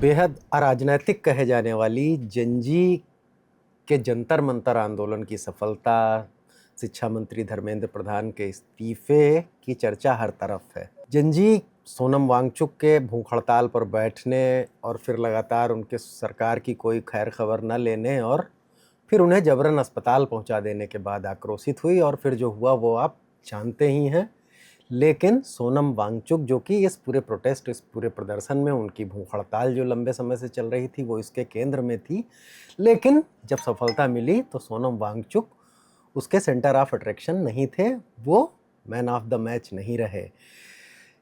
बेहद अराजनैतिक कहे जाने वाली जंजी के जंतर मंतर आंदोलन की सफलता, शिक्षा मंत्री धर्मेंद्र प्रधान के इस्तीफे की चर्चा हर तरफ है। जंजी सोनम वांगचुक के भूख हड़ताल पर बैठने और फिर लगातार उनके सरकार की कोई खैर खबर न लेने और फिर उन्हें जबरन अस्पताल पहुंचा देने के बाद आक्रोशित हुई और फिर जो हुआ वो आप जानते ही हैं। लेकिन सोनम वांगचुक जो कि इस पूरे प्रोटेस्ट, इस पूरे प्रदर्शन में, उनकी भूख हड़ताल जो लंबे समय से चल रही थी वो इसके केंद्र में थी। लेकिन जब सफलता मिली तो सोनम वांगचुक उसके सेंटर ऑफ अट्रैक्शन नहीं थे, वो मैन ऑफ द मैच नहीं रहे।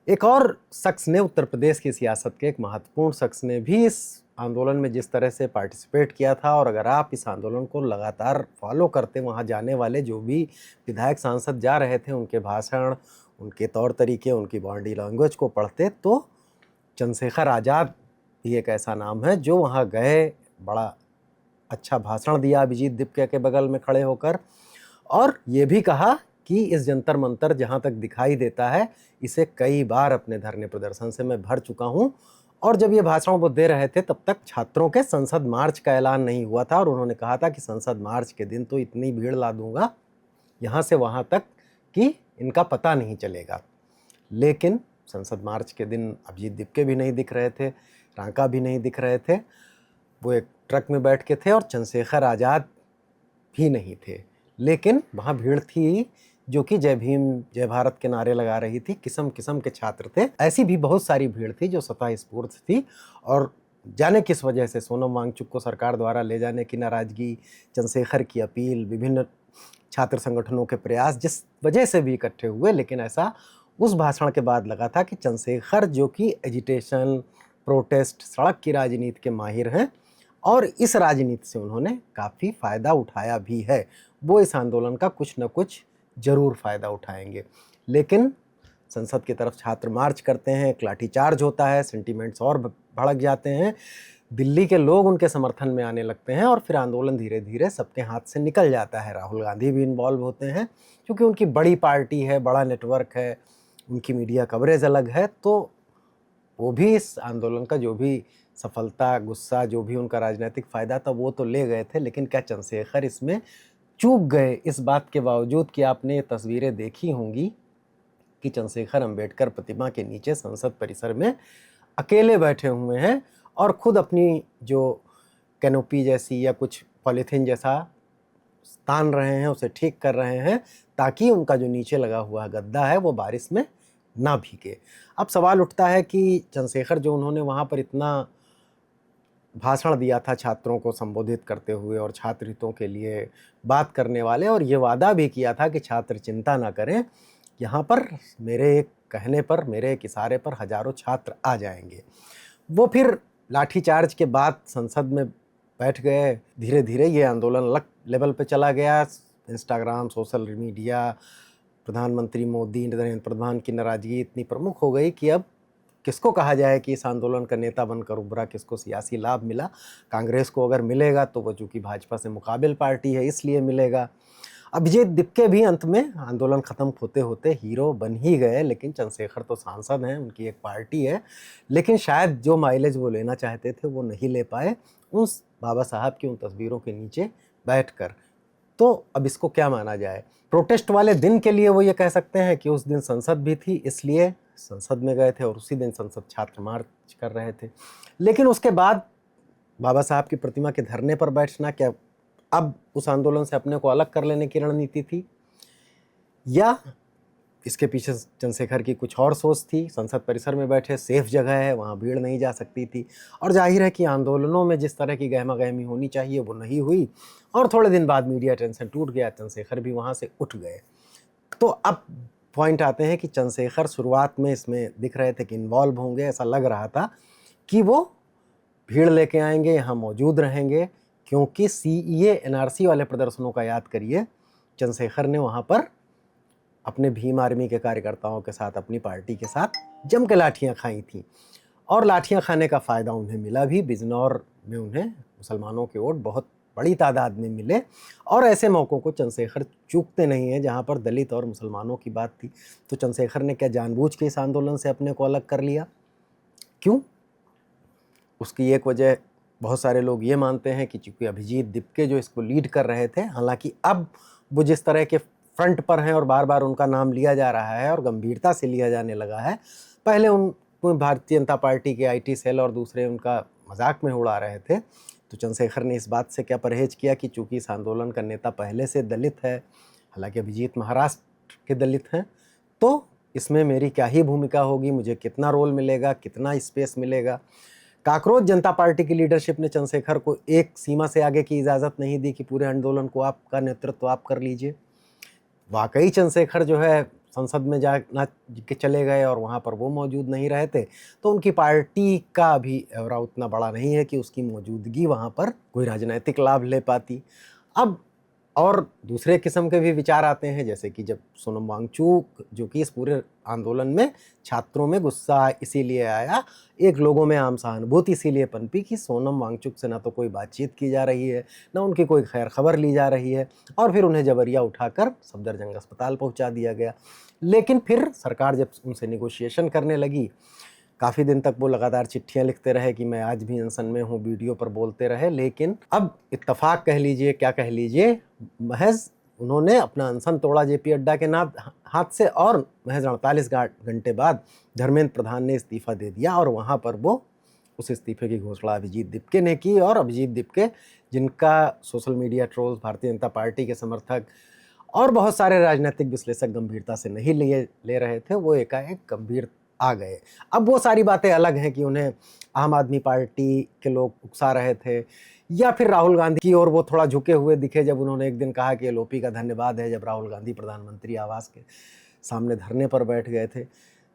एक और शख्स ने, उत्तर प्रदेश की सियासत के एक महत्वपूर्ण शख्स ने भी इस आंदोलन में जिस तरह से पार्टिसिपेट किया था, और अगर आप इस आंदोलन को लगातार फॉलो करते, वहाँ जाने वाले जो भी विधायक सांसद जा रहे थे उनके भाषण, उनके तौर तरीके, उनकी बॉडी लैंग्वेज को पढ़ते तो चंद्रशेखर आज़ाद भी एक ऐसा नाम है जो वहाँ गए, बड़ा अच्छा भाषण दिया अभिजीत दीपके के बगल में खड़े होकर, और ये भी कहा कि इस जंतर मंतर जहाँ तक दिखाई देता है इसे कई बार अपने धरने प्रदर्शन से मैं भर चुका हूँ। और जब ये भाषण वो दे रहे थे तब तक छात्रों के संसद मार्च का ऐलान नहीं हुआ था और उन्होंने कहा था कि संसद मार्च के दिन तो इतनी भीड़ ला दूंगा यहाँ से वहाँ तक कि इनका पता नहीं चलेगा। लेकिन संसद मार्च के दिन अभिजीत दीपके भी नहीं दिख रहे थे, रांका भी नहीं दिख रहे थे, वो एक ट्रक में बैठ के थे, और चंद्रशेखर आज़ाद भी नहीं थे। लेकिन वहाँ भीड़ थी जो कि जय भीम जय भारत के नारे लगा रही थी, किस्म किस्म के छात्र थे। ऐसी भी बहुत सारी भीड़ थी जो स्वतःस्फूर्त थी, और जाने किस वजह से सोनम वांगचुक को सरकार द्वारा ले जाने की नाराज़गी, चंद्रशेखर की अपील, विभिन्न छात्र संगठनों के प्रयास जिस वजह से भी इकट्ठे हुए, लेकिन ऐसा उस भाषण के बाद लगा था कि चंद्रशेखर जो कि एजिटेशन, प्रोटेस्ट, सड़क की राजनीति के माहिर हैं और इस राजनीति से उन्होंने काफ़ी फ़ायदा उठाया भी है, वो इस आंदोलन का कुछ न कुछ ज़रूर फ़ायदा उठाएंगे। लेकिन संसद की तरफ छात्र मार्च करते हैं, एक लाठीचार्ज होता है, सेंटीमेंट्स और भड़क जाते हैं, दिल्ली के लोग उनके समर्थन में आने लगते हैं और फिर आंदोलन धीरे धीरे सबके हाथ से निकल जाता है। राहुल गांधी भी इन्वॉल्व होते हैं क्योंकि उनकी बड़ी पार्टी है, बड़ा नेटवर्क है, उनकी मीडिया कवरेज अलग है, तो वो भी इस आंदोलन का जो भी सफलता, गुस्सा, जो भी उनका राजनीतिक फ़ायदा था वो तो ले गए थे। लेकिन क्या चंद्रशेखर इसमें चूक गए, इस बात के बावजूद कि आपने ये तस्वीरें देखी होंगी कि चंद्रशेखर अंबेडकर प्रतिमा के नीचे संसद परिसर में अकेले बैठे हुए हैं और खुद अपनी जो कैनोपी जैसी या कुछ पॉलीथीन जैसा तान रहे हैं, उसे ठीक कर रहे हैं ताकि उनका जो नीचे लगा हुआ गद्दा है वो बारिश में ना भीगे। अब सवाल उठता है कि चंद्रशेखर जो उन्होंने वहाँ पर इतना भाषण दिया था छात्रों को संबोधित करते हुए और छात्र हितों के लिए बात करने वाले, और ये वादा भी किया था कि छात्र चिंता ना करें, यहाँ पर मेरे एक कहने पर, मेरे एक इशारे पर हज़ारों छात्र आ जाएंगे। वो फिर लाठीचार्ज के बाद संसद में बैठ गए। धीरे धीरे ये आंदोलन अलग लेवल पे चला गया। इंस्टाग्राम, सोशल मीडिया, प्रधानमंत्री मोदी, नरेंद्र प्रधान की नाराज़गी इतनी प्रमुख हो गई कि अब किसको कहा जाए कि इस आंदोलन का नेता बनकर उभरा, किसको सियासी लाभ मिला। कांग्रेस को अगर मिलेगा तो वो चूँकि भाजपा से मुकाबिल पार्टी है इसलिए मिलेगा। अभिजीत दीपके भी अंत में आंदोलन ख़त्म होते होते हीरो बन ही गए, लेकिन चंद्रशेखर तो सांसद हैं, उनकी एक पार्टी है, लेकिन शायद जो माइलेज वो लेना चाहते थे वो नहीं ले पाए उस बाबा साहब की उन तस्वीरों के नीचे बैठकर। तो अब इसको क्या माना जाए? प्रोटेस्ट वाले दिन के लिए वो ये कह सकते हैं कि उस दिन संसद भी थी इसलिए संसद में गए थे और उसी दिन संसद छात्र मार्च कर रहे थे। लेकिन उसके बाद बाबा साहब की प्रतिमा के धरने पर बैठना क्या अब उस आंदोलन से अपने को अलग कर लेने की रणनीति थी, या इसके पीछे चंद्रशेखर की कुछ और सोच थी? संसद परिसर में बैठे, सेफ जगह है, वहाँ भीड़ नहीं जा सकती थी, और जाहिर है कि आंदोलनों में जिस तरह की गहमा गहमी होनी चाहिए वो नहीं हुई, और थोड़े दिन बाद मीडिया टेंशन टूट गया, चंद्रशेखर भी वहाँ से उठ गए। तो अब पॉइंट आते हैं कि चंद्रशेखर शुरुआत में इसमें दिख रहे थे कि इन्वॉल्व होंगे, ऐसा लग रहा था कि वो भीड़ लेके आएंगे, यहाँ मौजूद रहेंगे, क्योंकि सीईए एनआरसी वाले प्रदर्शनों का याद करिए, चंद्रशेखर ने वहाँ पर अपने भीम आर्मी के कार्यकर्ताओं के साथ, अपनी पार्टी के साथ जम के लाठियाँ खाई थी, और लाठियाँ खाने का फ़ायदा उन्हें मिला भी। बिजनौर में उन्हें मुसलमानों के वोट बहुत बड़ी तादाद में मिले, और ऐसे मौक़ों को चंद्रशेखर चूकते नहीं हैं जहाँ पर दलित और मुसलमानों की बात थी। तो चंद्रशेखर ने क्या जानबूझ के इस आंदोलन से अपने को अलग कर लिया? क्यों? उसकी एक वजह बहुत सारे लोग ये मानते हैं कि चूँकि अभिजीत दीपके जो इसको लीड कर रहे थे, हालाँकि अब वो जिस तरह के फ्रंट पर हैं और बार-बार उनका नाम लिया जा रहा है और गंभीरता से लिया जाने लगा है। पहले उनको भारतीय जनता पार्टी के आईटी सेल और दूसरे उनका मज़ाक में उड़ा रहे थे। तो चंद्रशेखर ने इस बात से क्या परहेज़ किया कि चूँकि इस आंदोलन का नेता पहले से दलित है, हालाँकि अभिजीत महाराष्ट्र के दलित हैं, तो इसमें मेरी क्या ही भूमिका होगी, मुझे कितना रोल मिलेगा, कितना स्पेस मिलेगा। काकरोच जनता पार्टी की लीडरशिप ने चंद्रशेखर को एक सीमा से आगे की इजाज़त नहीं दी कि पूरे आंदोलन को आपका नेतृत्व आप कर लीजिए। वाकई चंद्रशेखर जो है संसद में जाना के चले गए और वहाँ पर वो मौजूद नहीं रहे थे, तो उनकी पार्टी का भी एवरा उतना बड़ा नहीं है कि उसकी मौजूदगी वहाँ पर कोई राजनीतिक लाभ ले पाती। अब और दूसरे किस्म के भी विचार आते हैं, जैसे कि जब सोनम वांगचुक जो कि इस पूरे आंदोलन में छात्रों में गुस्सा इसीलिए आया, एक लोगों में आम सहानुभूति इसीलिए पनपी कि सोनम वांगचुक से ना तो कोई बातचीत की जा रही है, ना उनकी कोई खैर खबर ली जा रही है, और फिर उन्हें जबरिया उठाकर सफदरजंग अस्पताल पहुंचा दिया गया। लेकिन फिर सरकार जब उनसे निगोशिएशन करने लगी, काफ़ी दिन तक वो लगातार चिट्ठियां लिखते रहे कि मैं आज भी अनशन में हूँ, वीडियो पर बोलते रहे, लेकिन अब इत्तफाक कह लीजिए, क्या कह लीजिए, महज उन्होंने अपना अनशन तोड़ा जेपी अड्डा के हाथ से, और महज 48 घंटे बाद धर्मेंद्र प्रधान ने इस्तीफ़ा दे दिया और वहाँ पर वो उस इस्तीफे की घोषणा अभिजीत दीपके ने की। और अभिजीत दीपके, जिनका social media trolls, Bharatiya Janata party के समर्थक और बहुत सारे राजनीतिक विश्लेषक गंभीरता से नहीं ले रहे थे, वो एकाएक गंभीर आ गए। अब वो सारी बातें अलग हैं कि उन्हें आम आदमी पार्टी के लोग उकसा रहे थे, या फिर राहुल गांधी की ओर वो थोड़ा झुके हुए दिखे जब उन्होंने एक दिन कहा कि एलओपी का धन्यवाद है, जब राहुल गांधी प्रधानमंत्री आवास के सामने धरने पर बैठ गए थे।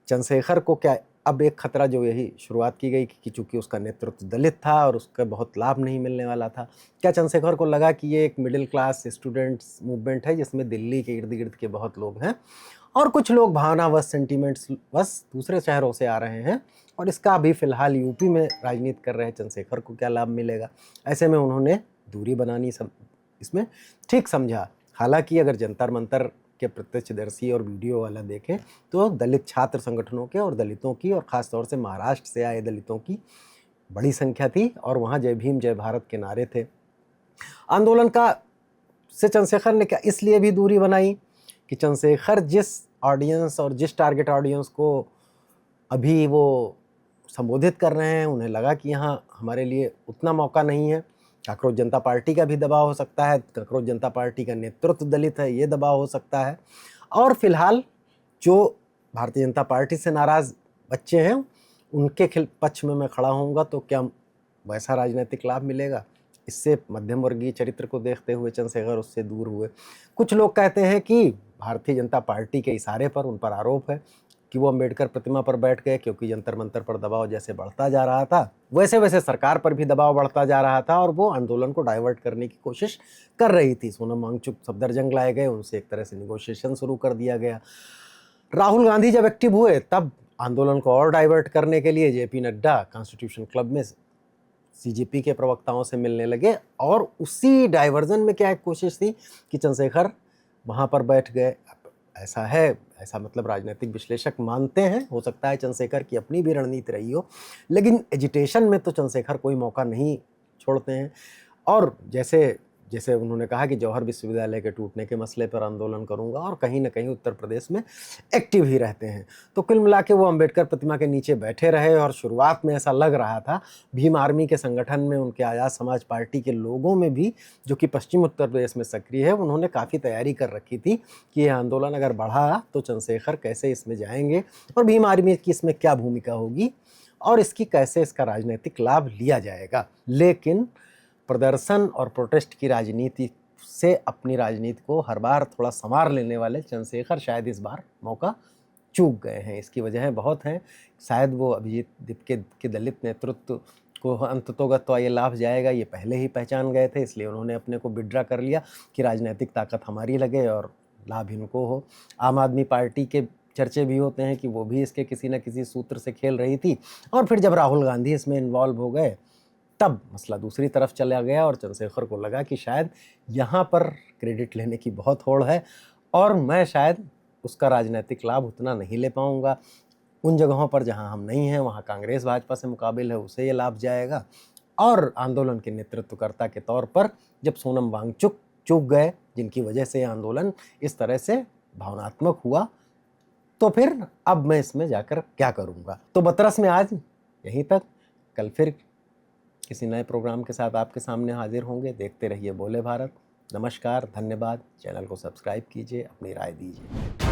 चंद्रशेखर को क्या अब एक खतरा जो यही शुरुआत की गई कि चूंकि उसका नेतृत्व दलित था और उसका बहुत लाभ नहीं मिलने वाला था, क्या चंद्रशेखर को लगा कि ये एक मिडिल क्लास स्टूडेंट्स मूवमेंट है जिसमें दिल्ली के इर्द गिर्द के बहुत लोग हैं और कुछ लोग भावनावश, सेंटिमेंट्स बस दूसरे शहरों से आ रहे हैं, और इसका अभी फिलहाल यूपी में राजनीति कर रहे चंद्रशेखर को क्या लाभ मिलेगा। ऐसे में उन्होंने दूरी बनानी इसमें ठीक समझा। हालांकि अगर जंतर मंतर के प्रत्यक्षदर्शी और वीडियो वाला देखें तो दलित छात्र संगठनों के और दलितों की, और ख़ास तौर से महाराष्ट्र से आए दलितों की बड़ी संख्या थी, और वहाँ जय भीम जय भारत के नारे थे। आंदोलन का से चंद्रशेखर ने क्या इसलिए भी दूरी बनाई कि चंद्रशेखर जिस ऑडियंस और जिस टारगेट ऑडियंस को अभी वो संबोधित कर रहे हैं, उन्हें लगा कि यहाँ हमारे लिए उतना मौका नहीं है। काकरोच जनता पार्टी का भी दबाव हो सकता है, काकरोच जनता पार्टी का नेतृत्व दलित है, ये दबाव हो सकता है, और फिलहाल जो भारतीय जनता पार्टी से नाराज़ बच्चे हैं उनके पक्ष में मैं खड़ा होऊंगा तो क्या वैसा राजनीतिक लाभ मिलेगा। इससे मध्यम वर्गीय चरित्र को देखते हुए चंद्रशेखर उससे दूर हुए। कुछ लोग कहते हैं कि भारतीय जनता पार्टी के इशारे पर उन पर आरोप है कि वो अम्बेडकर प्रतिमा पर बैठ गए, क्योंकि जंतर मंतर पर दबाव जैसे बढ़ता जा रहा था वैसे वैसे सरकार पर भी दबाव बढ़ता जा रहा था और वो आंदोलन को डाइवर्ट करने की कोशिश कर रही थी। सोनम वांगचुक सफदरजंग लाए गए, उनसे एक तरह से निगोशिएशन शुरू कर दिया गया। राहुल गांधी जब एक्टिव हुए तब आंदोलन को और डाइवर्ट करने के लिए जेपी नड्डा कॉन्स्टिट्यूशन क्लब में सीजेपी के प्रवक्ताओं से मिलने लगे, और उसी डाइवर्जन में क्या एक कोशिश थी कि चंद्रशेखर वहाँ पर बैठ गए। ऐसा है, ऐसा मतलब राजनीतिक विश्लेषक मानते हैं, हो सकता है चंद्रशेखर की अपनी भी रणनीति रही हो, लेकिन एजिटेशन में तो चंद्रशेखर कोई मौका नहीं छोड़ते हैं। और जैसे जैसे उन्होंने कहा कि जौहर विश्वविद्यालय के टूटने के मसले पर आंदोलन करूंगा, और कहीं ना कहीं उत्तर प्रदेश में एक्टिव ही रहते हैं। तो कुल मिला के वो अम्बेडकर प्रतिमा के नीचे बैठे रहे, और शुरुआत में ऐसा लग रहा था भीम आर्मी के संगठन में, उनके आज़ाद समाज पार्टी के लोगों में भी, जो कि पश्चिम उत्तर प्रदेश में सक्रिय है, उन्होंने काफ़ी तैयारी कर रखी थी कि ये आंदोलन अगर बढ़ा तो चंद्रशेखर कैसे इसमें जाएंगे और भीम आर्मी की इसमें क्या भूमिका होगी और इसकी कैसे इसका राजनीतिक लाभ लिया जाएगा। लेकिन प्रदर्शन और प्रोटेस्ट की राजनीति से अपनी राजनीति को हर बार थोड़ा संवार लेने वाले चंद्रशेखर शायद इस बार मौका चूक गए हैं। इसकी वजहें बहुत हैं। शायद वो अभिजीत दीपके के दलित नेतृत्व को अंततोगत्वा ये लाभ जाएगा ये पहले ही पहचान गए थे, इसलिए उन्होंने अपने को विड्रा कर लिया कि राजनीतिक ताकत हमारी लगे और लाभ इनको हो। आम आदमी पार्टी के चर्चे भी होते हैं कि वो भी इसके किसी न किसी सूत्र से खेल रही थी, और फिर जब राहुल गांधी इसमें इन्वॉल्व हो गए तब मसला दूसरी तरफ चला गया, और चंद्रशेखर को लगा कि शायद यहाँ पर क्रेडिट लेने की बहुत होड़ है और मैं शायद उसका राजनीतिक लाभ उतना नहीं ले पाऊँगा। उन जगहों पर जहां हम नहीं हैं वहां कांग्रेस भाजपा से मुकाबिल है, उसे ये लाभ जाएगा। और आंदोलन के नेतृत्वकर्ता के तौर पर जब सोनम वांगचुक चूक गए, जिनकी वजह से आंदोलन इस तरह से भावनात्मक हुआ, तो फिर अब मैं इसमें जाकर क्या करूंगा। तो बतरस में आज यहीं तक। कल फिर किसी नए प्रोग्राम के साथ आपके सामने हाजिर होंगे। देखते रहिए बोले भारत। नमस्कार, धन्यवाद। चैनल को सब्सक्राइब कीजिए, अपनी राय दीजिए।